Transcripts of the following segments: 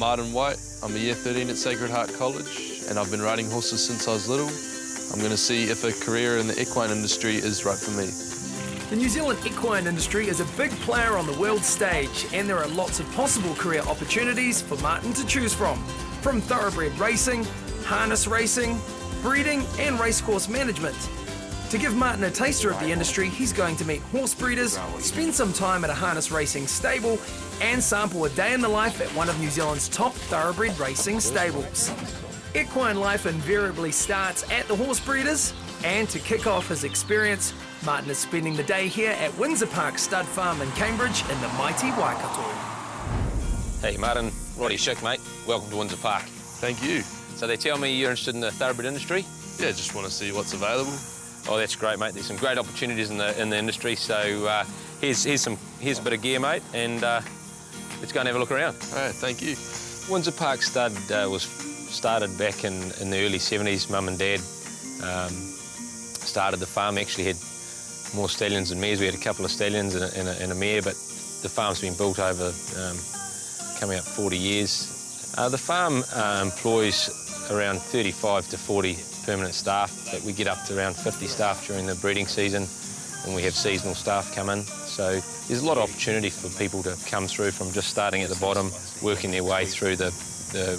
Martin White. I'm a year 13 at Sacred Heart College, and I've been riding horses since I was little. I'm going to see if a career in the equine industry is right for me. The New Zealand equine industry is a big player on the world stage, and there are lots of possible career opportunities for Martin to choose from thoroughbred racing, harness racing, breeding and racecourse management. To give Martin a taster of the industry, he's going to meet horse breeders, spend some time at a harness racing stable, and sample a day in the life at one of New Zealand's top thoroughbred racing stables. Equine life invariably starts at the horse breeders, and to kick off his experience, Martin is spending the day here at Windsor Park Stud Farm in Cambridge in the mighty Waikato. Hey Martin, Roddy Schick mate, welcome to Windsor Park. Thank you. So they tell me you're interested in the thoroughbred industry? Yeah, just want to see what's available. Oh, that's great, mate. There's some great opportunities in the industry. So here's a bit of gear, mate, and let's go and have a look around. All right, thank you. Windsor Park Stud was started back in the early 70s. Mum and Dad started the farm. Actually had more stallions than mares. We had a couple of stallions and a mare, but the farm's been built over coming up 40 years. The farm employs around 35 to 40 permanent staff, but we get up to around 50 staff during the breeding season, and we have seasonal staff come in. So there's a lot of opportunity for people to come through from just starting at the bottom, working their way through the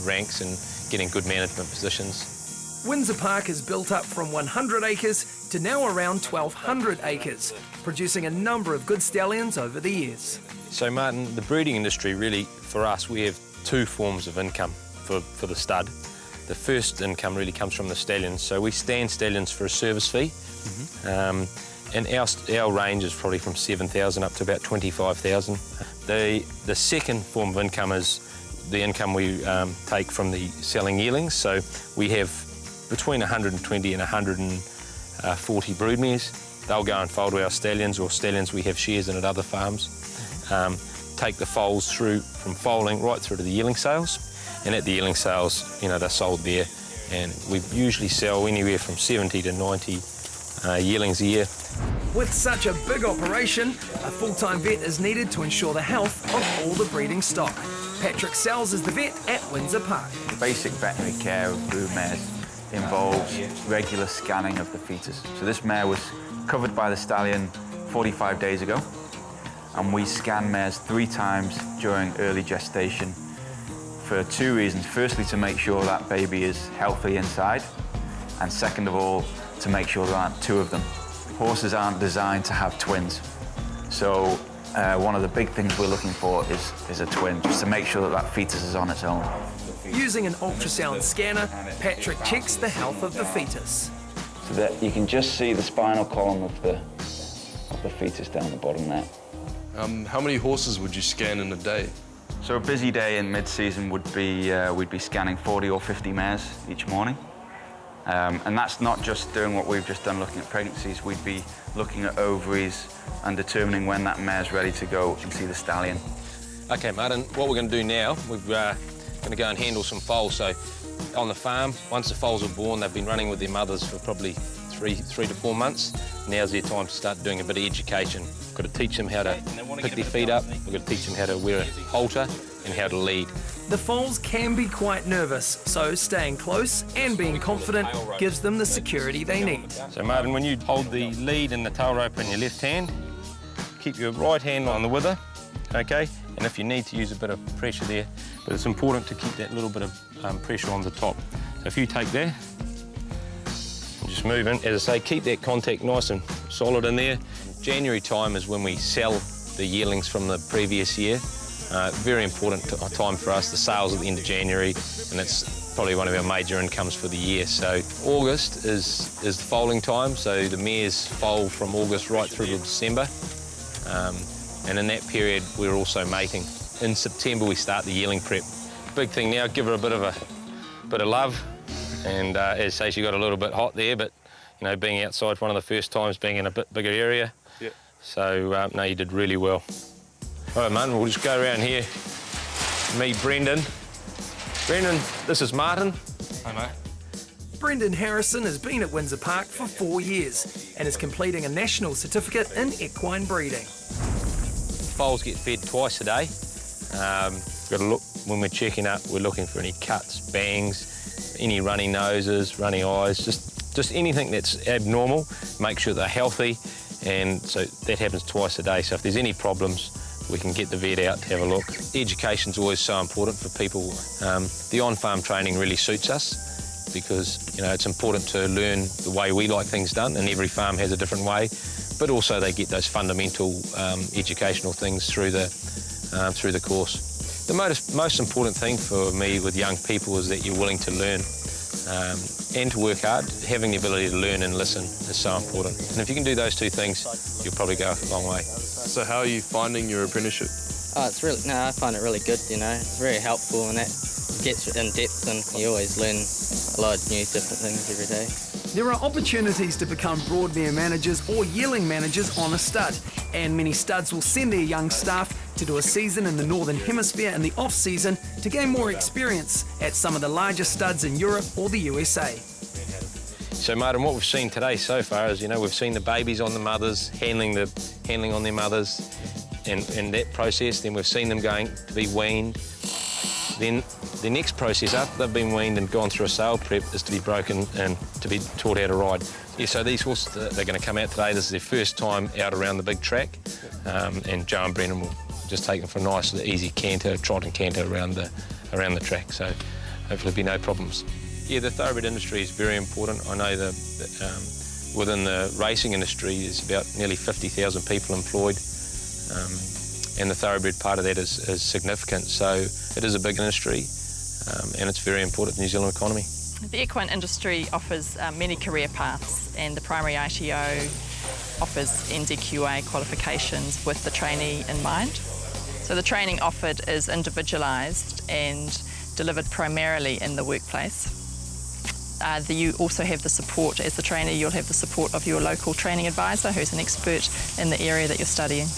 ranks and getting good management positions. Windsor Park is built up from 100 acres to now around 1,200 acres, producing a number of good stallions over the years. So Martin, the breeding industry really, for us, we have two forms of income for the stud. The first income really comes from the stallions. So we stand stallions for a service fee. And our range is probably from 7,000 up to about 25,000. The second form of income is the income we take from the selling yearlings. So we have between 120 and 140 broodmares. They'll go and foal to our stallions, or stallions we have shares in at other farms. Take the foals through from foaling right through to the yearling sales. And at the yearling sales, they're sold there. And we usually sell anywhere from 70 to 90 yearlings a year. With such a big operation, a full-time vet is needed to ensure the health of all the breeding stock. Patrick Sells is the vet at Windsor Park. Basic veterinary care of brood mares involves regular scanning of the fetus. So this mare was covered by the stallion 45 days ago, and we scan mares 3 times during early gestation for 2 reasons. Firstly, to make sure that baby is healthy inside, and second of all, to make sure there aren't 2 of them. Horses aren't designed to have twins, so one of the big things we're looking for is a twin, just to make sure that that fetus is on its own. Using an ultrasound scanner, Patrick checks the health of the fetus. So that you can just see the spinal column of the fetus down the bottom there. How many horses would you scan in a day? So a busy day in mid-season would be, we'd be scanning 40 or 50 mares each morning. And that's not just doing what we've just done, looking at pregnancies. We'd be looking at ovaries and determining when that mare's ready to go. You can see the stallion. Okay, Martin, what we're going to do now, we're going to go and handle some foals. So on the farm, once the foals are born, they've been running with their mothers for probably three to 4 months. Now's their time to start doing a bit of education. We've got to teach them how to pick their feet up. We've got to teach them how to wear a halter and how to lead. The foals can be quite nervous, so staying close and being confident gives them the security they need. So Martin, when you hold the lead and the tail rope in your left hand, keep your right hand on the wither, okay? And if you need to use a bit of pressure there, but it's important to keep that little bit of pressure on the top. So if you take that, and just move in, as I say, keep that contact nice and solid in there. January time is when we sell the yearlings from the previous year. Very important time for us, the sales at the end of January, and it's probably one of our major incomes for the year. So August is the foaling time, so the mares foal from August right through to December. And in that period, we're also mating. In September, we start the yearling prep. Big thing now, give her a bit of love. And as I say, she got a little bit hot there, but being outside one of the first times, being in a bit bigger area. Yeah. So no, you did really well. All right, man, we'll just go around here. Meet Brendan. Brendan, this is Martin. Hi, mate. Brendan Harrison has been at Windsor Park for 4 years and is completing a national certificate in equine breeding. Foals get fed twice a day. Got to when we're checking up, we're looking for any cuts, bangs, any runny noses, runny eyes, just anything that's abnormal. Make sure they're healthy, and so that happens twice a day. So if there's any problems, we can get the vet out to have a look. Education's always so important for people. The on-farm training really suits us because, you know, it's important to learn the way we like things done, and every farm has a different way, but also they get those fundamental educational things through the course. The most important thing for me with young people is that you're willing to learn and to work hard. Having the ability to learn and listen is so important. And if you can do those two things, you'll probably go a long way. So how are you finding your apprenticeship? Oh, I find it really good, you know. It's very helpful and that gets in depth, and you always learn a lot of new different things every day. There are opportunities to become broadmare managers or yearling managers on a stud, and many studs will send their young staff to do a season in the Northern Hemisphere in the off-season to gain more experience at some of the largest studs in Europe or the USA. So, Martin, what we've seen today so far is, you know, we've seen the babies on the mothers, handling on their mothers, and that process. Then we've seen them going to be weaned. Then the next process after they've been weaned and gone through a sale prep is to be broken and to be taught how to ride. Yeah, so these horses, they're going to come out today. This is their first time out around the big track, and Joe and Brennan will just take them for a nice, easy canter, trot and canter around the track. So hopefully be no problems. Yeah, the thoroughbred industry is very important. I know that within the racing industry there's about nearly 50,000 people employed, and the thoroughbred part of that is significant. So it is a big industry, and it's very important to the New Zealand economy. The equine industry offers many career paths, and the primary ITO offers NZQA qualifications with the trainee in mind. So the training offered is individualised and delivered primarily in the workplace. You also have the support, as the trainee, you'll have the support of your local training advisor who's an expert in the area that you're studying.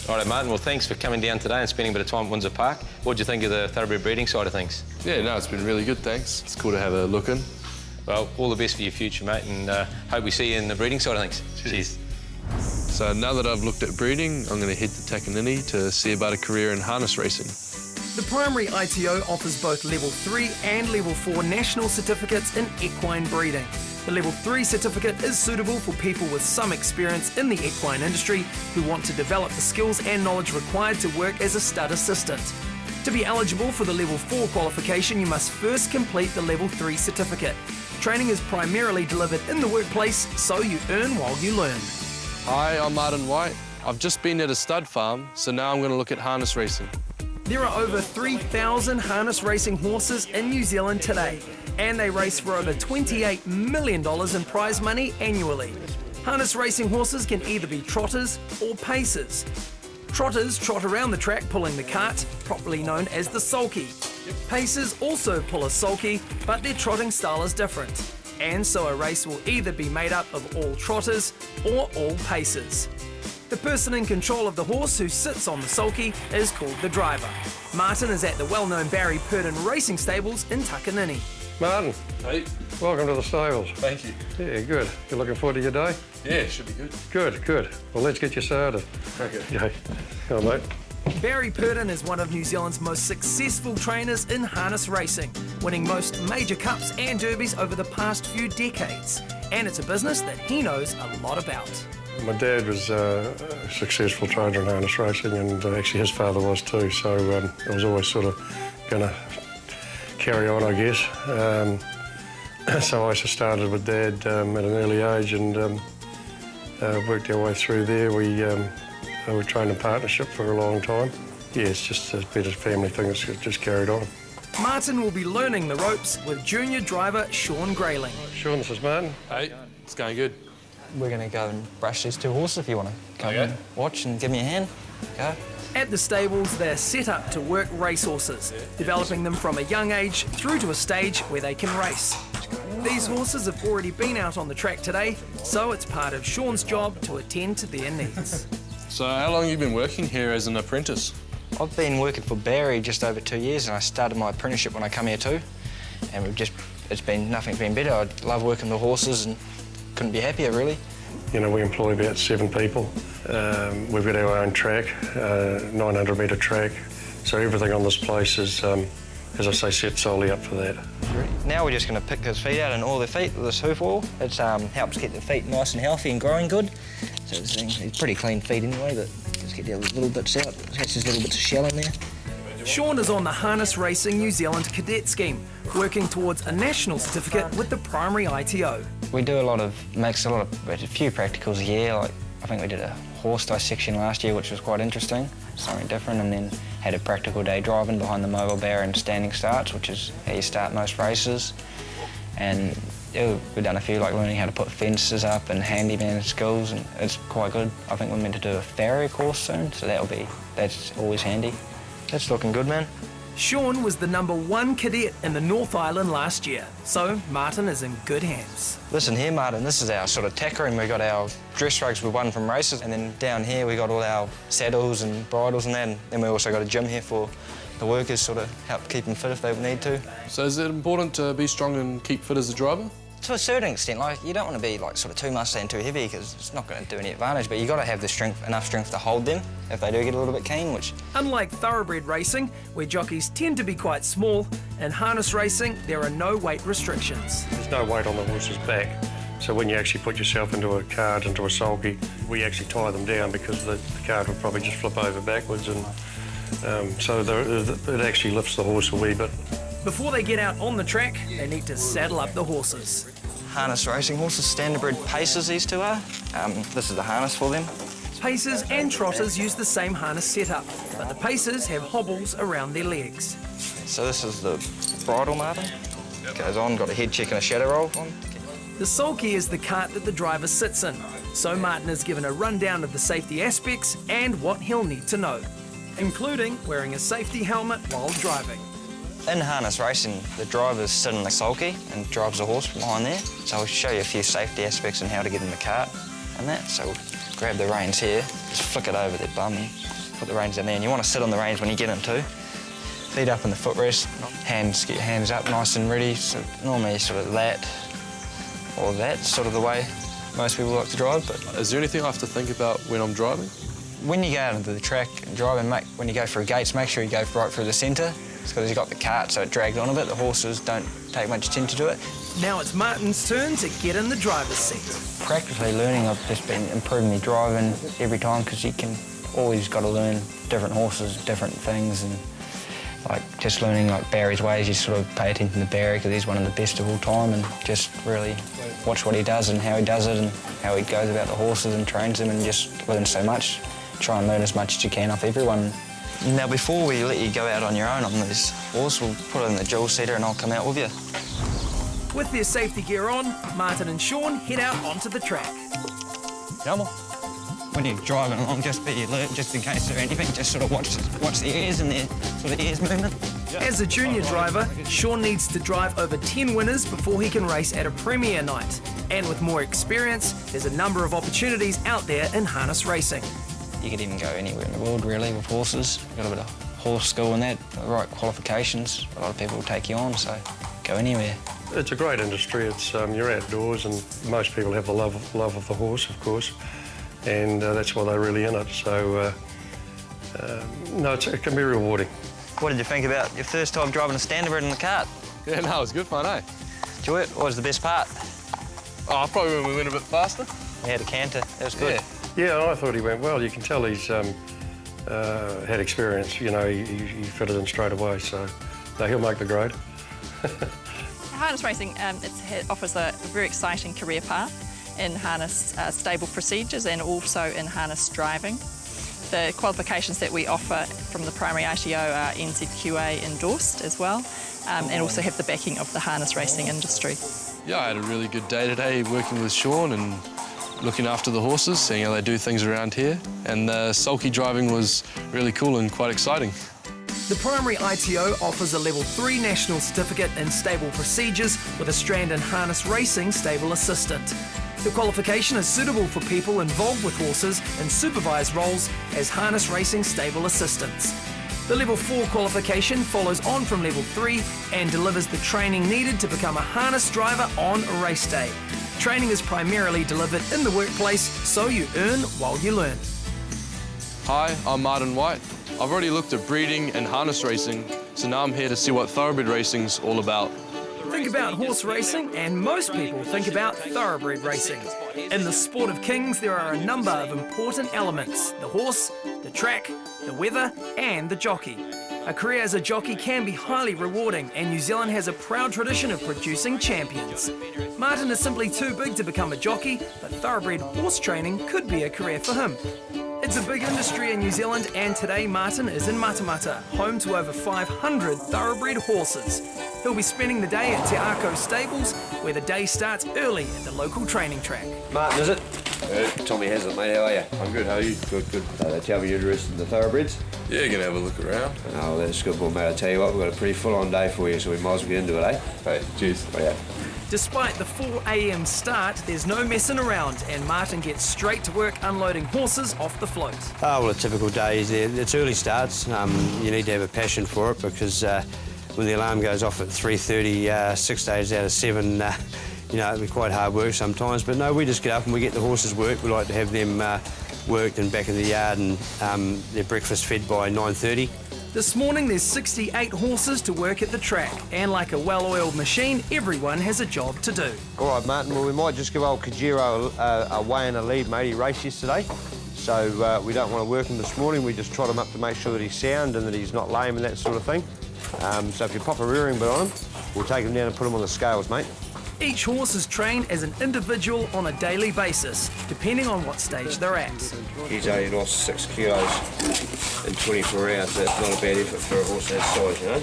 All right, Martin, well, thanks for coming down today and spending a bit of time at Windsor Park. What do you think of the thoroughbred breeding side of things? Yeah, no, it's been really good, thanks. It's cool to have a look in. Well, all the best for your future, mate, and hope we see you in the breeding side of things. Cheers. So now that I've looked at breeding, I'm going to head to Takanini to see about a career in harness racing. The primary ITO offers both Level 3 and Level 4 national certificates in equine breeding. The Level 3 certificate is suitable for people with some experience in the equine industry who want to develop the skills and knowledge required to work as a stud assistant. To be eligible for the Level 4 qualification, you must first complete the Level 3 certificate. Training is primarily delivered in the workplace, so you earn while you learn. Hi, I'm Martin White. I've just been at a stud farm, so now I'm going to look at harness racing. There are over 3,000 harness racing horses in New Zealand today, and they race for over $28 million in prize money annually. Harness racing horses can either be trotters or pacers. Trotters trot around the track pulling the cart, properly known as the sulky. Pacers also pull a sulky, but their trotting style is different. And so a race will either be made up of all trotters or all pacers. The person in control of the horse who sits on the sulky is called the driver. Martin is at the well-known Barry Purdon Racing Stables in Takanini. Martin, Hey, welcome to the stables. thank you. Yeah, good. You looking forward to your day? Yeah, should be good. Good, good. Well, let's get you started. Okay. Yeah. Come on, mate. Barry Purdon is one of New Zealand's most successful trainers in harness racing, winning most major cups and derbies over the past few decades. And it's a business that he knows a lot about. My dad was a successful trainer in harness racing, and actually his father was too, so I was always sort of going to carry on, I guess. So I just started with Dad at an early age and worked our way through there. We trained in partnership for a long time. Yeah, it's just been a family thing that's just carried on. Martin will be learning the ropes with junior driver Sean Grayling. Sean, this is Martin. Hey, it's going good. We're going to go and brush these two horses if you want to come and watch and give me a hand. Go. At the stables, they're set up to work racehorses, developing them from a young age through to a stage where they can race. These horses have already been out on the track today, so it's part of Sean's job to attend to their needs. So how long have you been working here as an apprentice? I've been working for Barry just over 2 years, and I started my apprenticeship when I come here too. And nothing's been better. I love working with horses and couldn't be happier, really. You know, we employ about 7 people. We've got our own track, 900 metre track, So everything on this place is, as I say, set solely up for that. Now we're just going to pick his feet out and oil their feet with this hoof oil. It helps keep the feet nice and healthy and growing good. So it's pretty clean feet anyway, but just get the little bits out. Catch these little bits of shell in there. Sean is on the Harness Racing New Zealand Cadet Scheme, working towards a national certificate with the primary ITO. We do a few practicals a year. Like I think we did a horse dissection last year, which was quite interesting, something different, and then had a practical day driving behind the mobile barrier and standing starts, which is how you start most races. And yeah, we've done a few, like learning how to put fences up and handyman skills, and it's quite good. I think we're meant to do a farrier course soon, so that's always handy. That's looking good, man. Sean was the #1 cadet in the North Island last year, so Martin is in good hands. Listen here, Martin, this is our sort of tack room. We got our dress rugs we won from races, and then down here we got all our saddles and bridles and that, and then we also got a gym here for the workers, sort of help keep them fit if they need to. So is it important to be strong and keep fit as a driver? To a certain extent, like you don't want to be like sort of too muscly and too heavy because it's not going to do any advantage, but you got to have the strength, enough strength to hold them if they do get a little bit keen, which... Unlike thoroughbred racing, where jockeys tend to be quite small, in harness racing there are no weight restrictions. There's no weight on the horse's back, so when you actually put yourself into a cart, into a sulky, we actually tie them down because the cart would probably just flip over backwards, and so it actually lifts the horse a wee bit. Before they get out on the track, they need to saddle up the horses. Harness racing horses, standardbred pacers these two are. This is the harness for them. Pacers and trotters use the same harness setup, but the pacers have hobbles around their legs. So this is the bridle, Martin. Goes on, got a head check and a shadow roll on. The sulky is the cart that the driver sits in, so Martin is given a rundown of the safety aspects and what he'll need to know, including wearing a safety helmet while driving. In harness racing, the drivers sit in the sulky and drives the horse behind there. So I'll show you a few safety aspects and how to get in the cart and that. So we'll grab the reins here, just flick it over their bum and put the reins in there. And you want to sit on the reins when you get in too. Feet up in the footrest, get your hands up nice and ready. So normally sort of that or that, sort of the way most people like to drive. But Is there anything I have to think about when I'm driving? when you go out into the track and drive, and when you go through gates, make sure you go right through the centre. It's because you've got the cart, so it drags on a bit. The horses don't take much attention to it. Now it's Martin's turn to get in the driver's seat. Practically learning, I've just been improving my driving every time because you can always got to learn different horses, different things, and like just learning like Barry's ways. You sort of pay attention to Barry because he's one of the best of all time, and just really watch what he does and how he does it and how he goes about the horses and trains them, and just learn so much. Try and learn as much as you can off everyone. Now, before we let you go out on your own on this horse, we'll put it in the dual seater and I'll come out with you. With their safety gear on, Martin and Sean head out onto the track. Come on. When you're driving along, just be alert, just in case there's anything. Just sort of watch the ears and the sort of ears movement. As a junior driver, Sean needs to drive over 10 winners before he can race at a premier night. And with more experience, there's a number of opportunities out there in harness racing. You could even go anywhere in the world, really, with horses. You've got a bit of horse school and that, the right qualifications. A lot of people will take you on, so go anywhere. It's a great industry. It's you're outdoors, and most people have the love of the horse, of course, and that's why they're really in it. So, no, it can be rewarding. What did you think about your first time driving a standardbred in the cart? Yeah, no, it was good fun, eh? Enjoy it? What was the best part? Oh, probably when we went a bit faster. Yeah, the canter. That was good. Yeah, I thought he went well. You can tell he's had experience. You know, he fitted in straight away, so no, he'll make the grade. Harness racing offers a very exciting career path in harness stable procedures and also in harness driving. The qualifications that we offer from the primary ITO are NZQA endorsed as well, and also have the backing of the harness racing industry. Yeah, I had a really good day today working with Sean and looking after the horses, seeing how they do things around here. And the sulky driving was really cool and quite exciting. The primary ITO offers a Level 3 National Certificate in Stable Procedures with a Strand in Harness Racing Stable Assistant. The qualification is suitable for people involved with horses in supervised roles as harness racing stable assistants. The Level 4 qualification follows on from Level 3 and delivers the training needed to become a harness driver on a race day. Training is primarily delivered in the workplace, so you earn while you learn. Hi, I'm Martin White, I've already looked at breeding and harness racing, so now I'm here to see what thoroughbred racing's all about. Think about horse racing and most people think about thoroughbred racing. In the sport of kings there are a number of important elements: the horse, the track, the weather and the jockey. A career as a jockey can be highly rewarding and New Zealand has a proud tradition of producing champions. Martin is simply too big to become a jockey, but thoroughbred horse training could be a career for him. It's a big industry in New Zealand and today Martin is in Matamata, home to over 500 thoroughbred horses. He'll be spending the day at Te Ako stables where the day starts early at the local training track. Martin, is it? Tommy has it, mate. How are you? I'm good, how are you? Good, good. They tell me you're interested in the thoroughbreds? Yeah, gonna have a look around. Oh, that's good. Well, mate, I tell you what, we've got a pretty full-on day for you, so we might as well get into it, eh? Hey, cheers. Yeah. Despite the 4 a.m. start, there's no messing around and Martin gets straight to work unloading horses off the float. Oh, well, a typical day is there. It's early starts. You need to have a passion for it because when the alarm goes off at 3:30, 6 days out of 7, you know, it'll be quite hard work sometimes. But no, we just get up and we get the horses worked. We like to have them worked and back in the yard and their breakfast fed by 9:30. This morning there's 68 horses to work at the track and like a well-oiled machine, everyone has a job to do. All right, Martin, well, we might just give old Kajiro a weigh and a lead, mate. He raced yesterday, so we don't want to work him this morning. We just trot him up to make sure that he's sound and that he's not lame and that sort of thing. So if you pop a rearing bit on him, we'll take him down and put him on the scales, mate. Each horse is trained as an individual on a daily basis, depending on what stage they're at. He's only lost 6 kilos in 24 hours, so that's not a bad effort for a horse that size, you know?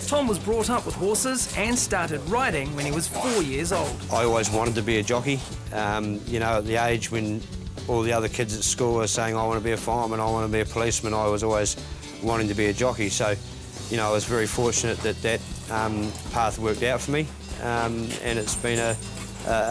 Tom was brought up with horses and started riding when he was 4 years old. I always wanted to be a jockey. You know, at the age when all the other kids at school were saying, I want to be a fireman, I want to be a policeman, I was always wanting to be a jockey. So, you know, I was very fortunate that that path worked out for me. And it's been a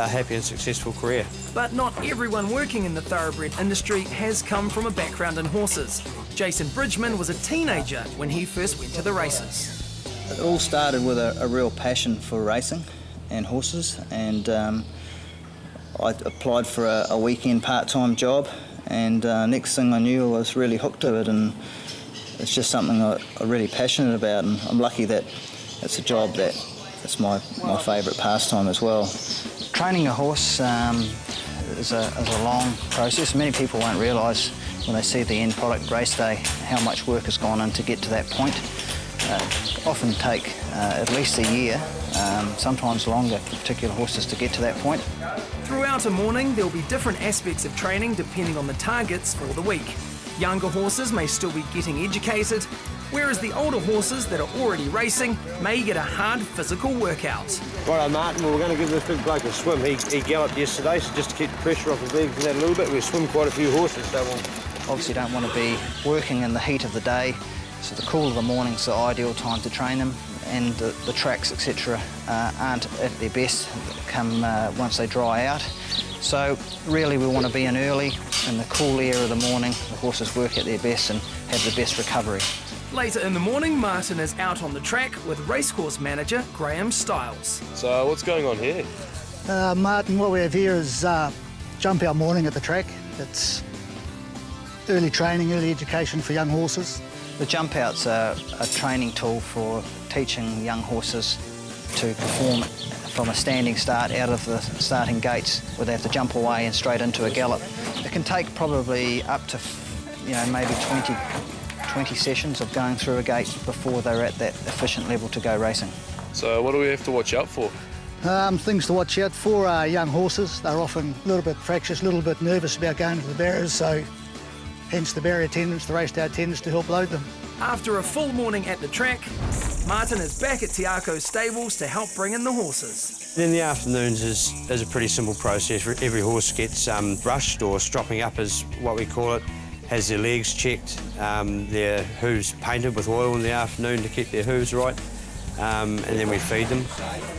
happy and successful career. But not everyone working in the thoroughbred industry has come from a background in horses. Jason Bridgman was a teenager when he first went to the races. It all started with a real passion for racing and horses, and I applied for a weekend part-time job, and next thing I knew I was really hooked to it, and it's just something I'm really passionate about, and I'm lucky that it's a job that's my favourite pastime as well. Training a horse is a long process. Many people won't realise when they see the end product race day how much work has gone in to get to that point. Often take at least a year, sometimes longer for particular horses to get to that point. Throughout a morning there'll be different aspects of training depending on the targets for the week. Younger horses may still be getting educated, whereas the older horses that are already racing may get a hard physical workout. Righto, Martin, well, we're going to give this big bloke a swim. He galloped yesterday, so just to keep the pressure off his legs and that a little bit, we swim quite a few horses, so we'll... Obviously don't want to be working in the heat of the day, so the cool of the morning's the ideal time to train them, and the tracks, etc., aren't at their best come once they dry out. So really we want to be in early, in the cool air of the morning, the horses work at their best and have the best recovery. Later in the morning, Martin is out on the track with racecourse manager Graham Stiles. So what's going on here? Martin, what we have here is jump out morning at the track. It's early training, early education for young horses. The jump out's a training tool for teaching young horses to perform from a standing start out of the starting gates where they have to jump away and straight into a gallop. It can take probably up to, you know, maybe 20 sessions of going through a gate before they're at that efficient level to go racing. So what do we have to watch out for? Things to watch out for are young horses. They're often a little bit fractious, a little bit nervous about going to the barriers, so hence the barrier attendants, the race day attendants to help load them. After a full morning at the track, Martin is back at Te Ako stables to help bring in the horses. In the afternoons is a pretty simple process. Every horse gets brushed, or stropping up is what we call it, has their legs checked, their hooves painted with oil in the afternoon to keep their hooves right, and then we feed them.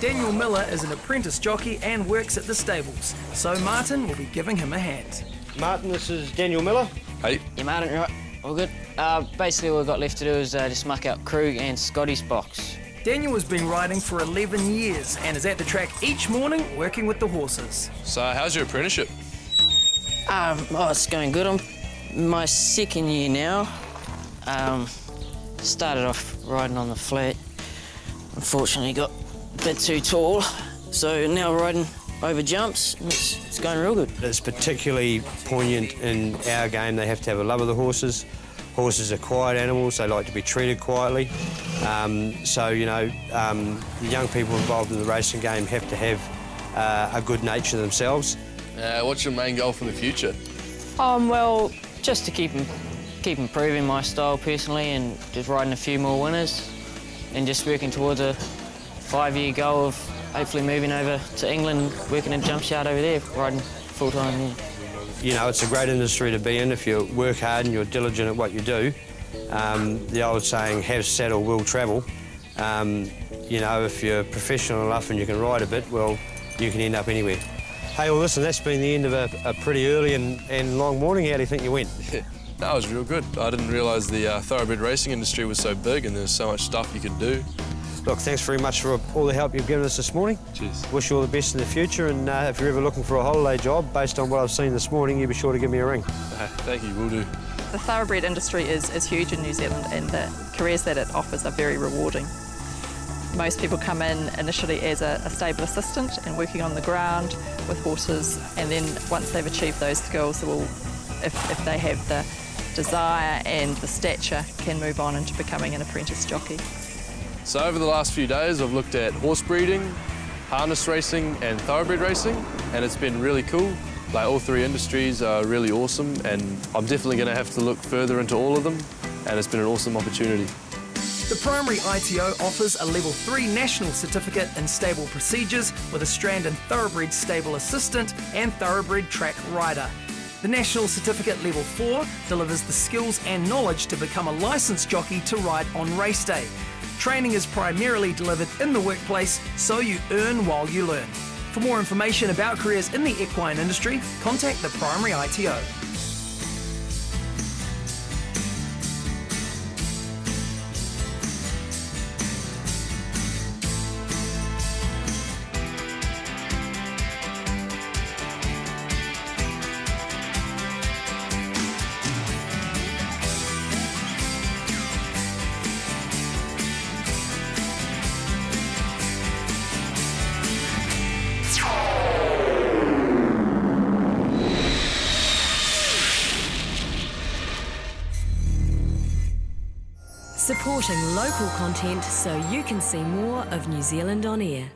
Daniel Miller is an apprentice jockey and works at the stables, so Martin will be giving him a hand. Martin, this is Daniel Miller. Hey. Yeah, Martin, right? All good. Basically all we've got left to do is just muck out Krug and Scotty's box. Daniel has been riding for 11 years and is at the track each morning working with the horses. So how's your apprenticeship? Oh, it's going good. I'm my second year now. Started off riding on the flat. Unfortunately got a bit too tall, so now riding over jumps, and it's going real good. It's particularly poignant in our game. They have to have a love of the horses. Horses are quiet animals, they like to be treated quietly. So, you know, the young people involved in the racing game have to have a good nature themselves. What's your main goal for the future? Well, just to keep improving my style personally and just riding a few more winners and just working towards a 5-year goal of hopefully moving over to England, working in a jump yard over there, riding full-time there. You know, it's a great industry to be in if you work hard and you're diligent at what you do. The old saying, have saddle, will travel. You know, if you're professional enough and you can ride a bit, well, you can end up anywhere. Hey, well, listen, that's been the end of a pretty early and long morning. How do you think you went? That was real good. I didn't realise the thoroughbred racing industry was so big and there's so much stuff you could do. Look, thanks very much for all the help you've given us this morning. Cheers. Wish you all the best in the future, and if you're ever looking for a holiday job, based on what I've seen this morning, you be sure to give me a ring. Thank you, will do. The thoroughbred industry is huge in New Zealand, and the careers that it offers are very rewarding. Most people come in initially as a stable assistant and working on the ground with horses, and then once they've achieved those skills, if they have the desire and the stature, can move on into becoming an apprentice jockey. So over the last few days, I've looked at horse breeding, harness racing and thoroughbred racing, and it's been really cool. Like, all three industries are really awesome, and I'm definitely going to have to look further into all of them, and it's been an awesome opportunity. The primary ITO offers a Level 3 National Certificate in Stable Procedures with a Strand and Thoroughbred Stable Assistant and Thoroughbred Track Rider. The National Certificate Level 4 delivers the skills and knowledge to become a licensed jockey to ride on race day. Training is primarily delivered in the workplace, so you earn while you learn. For more information about careers in the equine industry, contact the primary ITO. Supporting local content so you can see more of New Zealand on air.